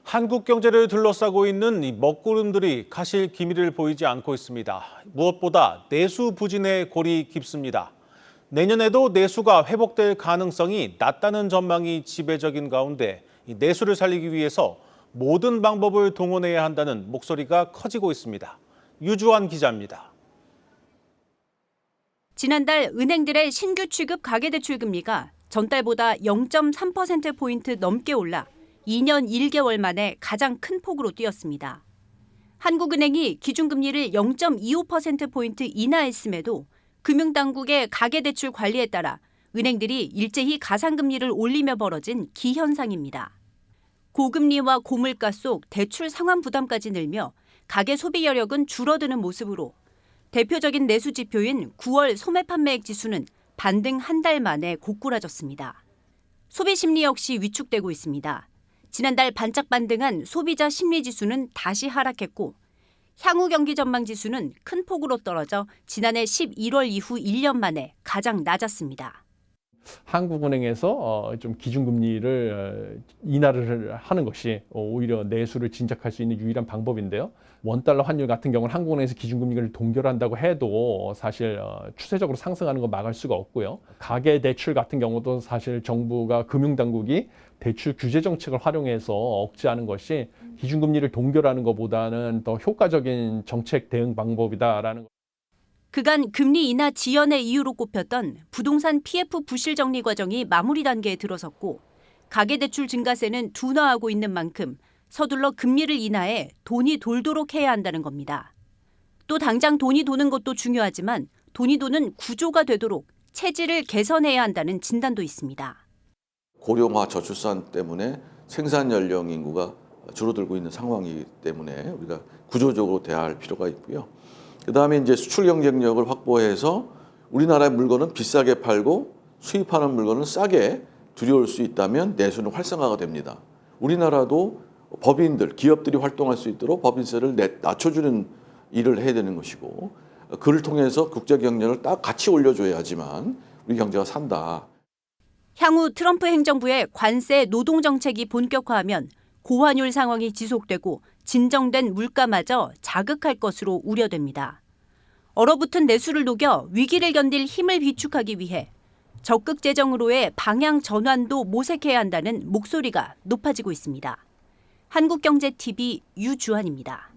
한국 경제를 둘러싸고 있는 이 먹구름들이 가실 기미를 보이지 않고 있습니다. 무엇보다 내수 부진의 골이 깊습니다. 내년에도 내수가 회복될 가능성이 낮다는 전망이 지배적인 가운데 이 내수를 살리기 위해서 모든 방법을 동원해야 한다는 목소리가 커지고 있습니다. 유주환 기자입니다. 지난달 은행들의 신규 취급 가계대출 금리가 전달보다 0.3%포인트 넘게 올라 2년 1개월 만에 가장 큰 폭으로 뛰었습니다. 한국은행이 기준금리를 0.25%포인트 인하했음에도 금융당국의 가계대출 관리에 따라 은행들이 일제히 가상금리를 올리며 벌어진 기현상입니다. 고금리와 고물가 속 대출 상환 부담까지 늘며 가계 소비 여력은 줄어드는 모습으로 대표적인 내수 지표인 9월 소매 판매액 지수는 반등 한 달 만에 고꾸라졌습니다. 소비 심리 역시 위축되고 있습니다. 지난달 반짝 반등한 소비자 심리 지수는 다시 하락했고 향후 경기 전망 지수는 큰 폭으로 떨어져 지난해 11월 이후 1년 만에 가장 낮았습니다. 한국은행에서 좀 기준금리를 인하를 하는 것이 오히려 내수를 진작할 수 있는 유일한 방법인데요. 원달러 환율 같은 경우는 한국은행에서 기준금리를 동결한다고 해도 사실 추세적으로 상승하는 거 막을 수가 없고요. 가계대출 같은 경우도 사실 정부가 금융당국이 대출 규제 정책을 활용해서 억제하는 것이 기준금리를 동결하는 것보다는 더 효과적인 정책 대응 방법이다라는 것. 그간 금리 인하 지연의 이유로 꼽혔던 부동산 PF 부실 정리 과정이 마무리 단계에 들어섰고 가계대출 증가세는 둔화하고 있는 만큼 서둘러 금리를 인하해 돈이 돌도록 해야 한다는 겁니다. 또 당장 돈이 도는 것도 중요하지만 돈이 도는 구조가 되도록 체질을 개선해야 한다는 진단도 있습니다. 고령화 저출산 때문에 생산 연령 인구가 줄어들고 있는 상황이기 때문에 우리가 구조적으로 대화할 필요가 있고요. 그다음에 이제 수출 경쟁력을 확보해서 우리나라의 물건은 비싸게 팔고 수입하는 물건은 싸게 들여올 수 있다면 내수는 활성화가 됩니다. 우리나라도 법인들, 기업들이 활동할 수 있도록 법인세를 낮춰주는 일을 해야 되는 것이고 그를 통해서 국제 경쟁을 딱 같이 올려줘야지만 우리 경제가 산다. 향후 트럼프 행정부의 관세 노동 정책이 본격화하면 고환율 상황이 지속되고 진정된 물가마저 자극할 것으로 우려됩니다. 얼어붙은 내수를 녹여 위기를 견딜 힘을 비축하기 위해 적극 재정으로의 방향 전환도 모색해야 한다는 목소리가 높아지고 있습니다. 한국경제TV 유주환입니다.